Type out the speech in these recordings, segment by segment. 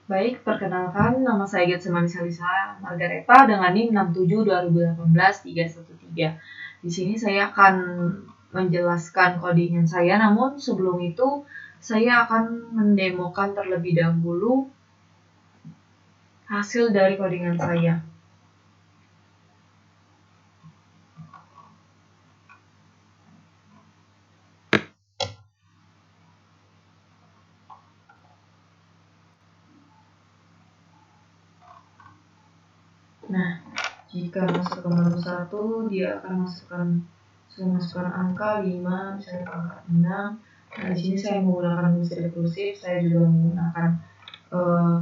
Baik, perkenalkan nama saya Getsemani Salisa Margareta dengan NIM 67 2018 313. Di sini saya akan menjelaskan codingan saya, namun sebelum itu saya akan mendemokan terlebih dahulu hasil dari codingan saya. Nah, jika masuk ke menu 1, dia akan masukkan angka 5, misalnya angka 6. Nah, di sini saya menggunakan fungsi rekursif, saya juga menggunakan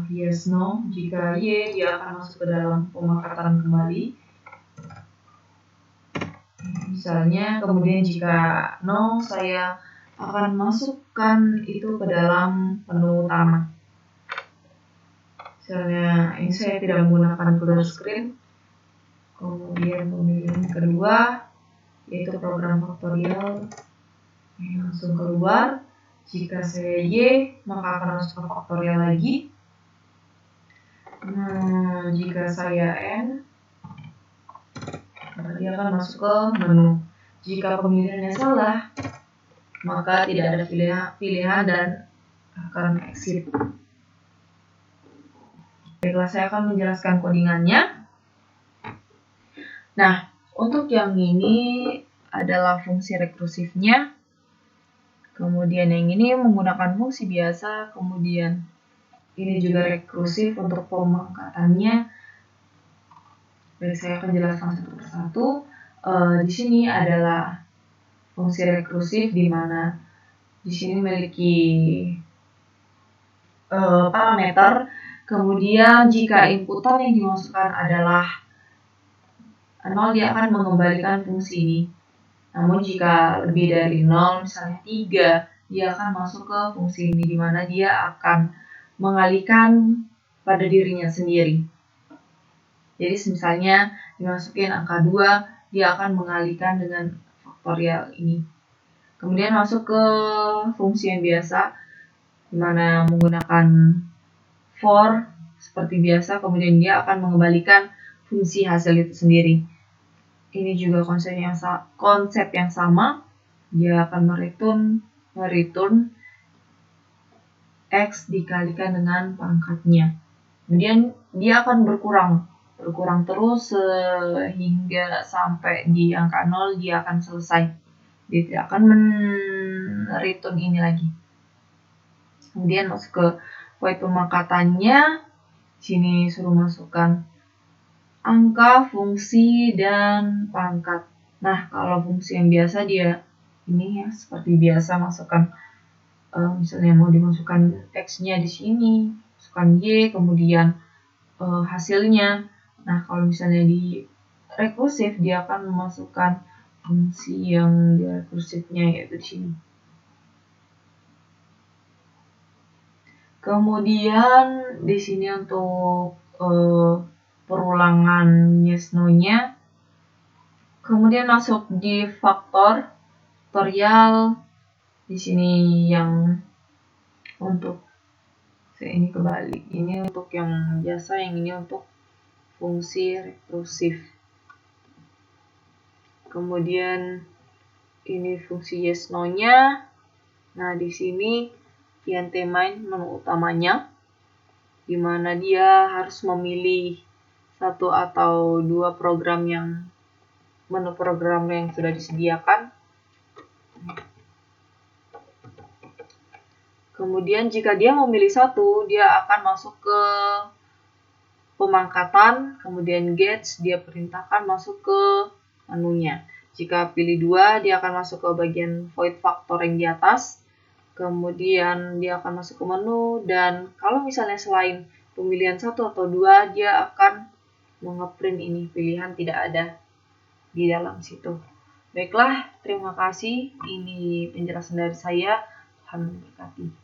yes no. Jika Y, dia akan masuk ke dalam pemakatan kembali. Misalnya, kemudian jika no, saya akan masukkan itu ke dalam menu utama. Misalnya, ini saya tidak menggunakan clear screen. Kemudian pemilihan kedua, yaitu program faktorial. Langsung keluar. Jika saya Y, maka akan masuk ke faktorial lagi. Jika saya N, maka dia akan masuk ke menu. Jika pemilihannya salah, maka tidak ada pilihan dan akan exit. Baiklah, saya akan menjelaskan codingannya. Nah, untuk yang ini adalah fungsi rekursifnya. Kemudian yang ini menggunakan fungsi biasa. Kemudian ini juga rekursif untuk pemangkatannya. Baik, saya akan jelaskan satu persatu. Di sini adalah fungsi rekursif di mana di sini memiliki parameter. Kemudian jika inputan yang dimasukkan adalah 0, dia akan mengembalikan fungsi ini. Namun jika lebih dari 0, misalnya 3, dia akan masuk ke fungsi ini, di mana dia akan mengalihkan pada dirinya sendiri. Jadi misalnya dimasukin angka 2, dia akan mengalihkan dengan faktorial ini. Kemudian masuk ke fungsi yang biasa, di mana menggunakan for seperti biasa, kemudian dia akan mengembalikan fungsi hasil itu sendiri. Ini juga konsep yang sama, dia akan mereturn X dikalikan dengan pangkatnya. Kemudian dia akan berkurang terus sehingga sampai di angka 0 dia akan selesai. Dia tidak akan mereturn ini lagi. Kemudian masuk ke void pemangkatannya. Sini suruh masukkan angka, fungsi, dan pangkat. Nah, kalau fungsi yang biasa dia ini ya seperti biasa, masukkan misalnya mau dimasukkan X-nya di sini, masukkan Y, kemudian hasilnya. Nah, kalau misalnya di rekursif dia akan memasukkan fungsi yang di rekursifnya, yaitu di sini. Kemudian di sini untuk perulangan yes no-nya. Kemudian masuk di faktorial. Di sini yang untuk ini kebalik. Ini untuk yang biasa, yang ini untuk fungsi rekursif. Kemudian ini fungsi yes no-nya. Nah, di sini INT main menu utamanya, di mana dia harus memilih satu atau dua menu program yang sudah disediakan. Kemudian jika dia memilih satu, dia akan masuk ke pemangkatan, kemudian gets, dia perintahkan masuk ke menunya. Jika pilih 2, dia akan masuk ke bagian void factor yang di atas. Kemudian dia akan masuk ke menu, dan kalau misalnya selain pemilihan 1 atau 2, dia akan mengeprint ini, pilihan tidak ada di dalam situ. Baiklah, terima kasih. Ini penjelasan dari saya. Tuhan memberkati.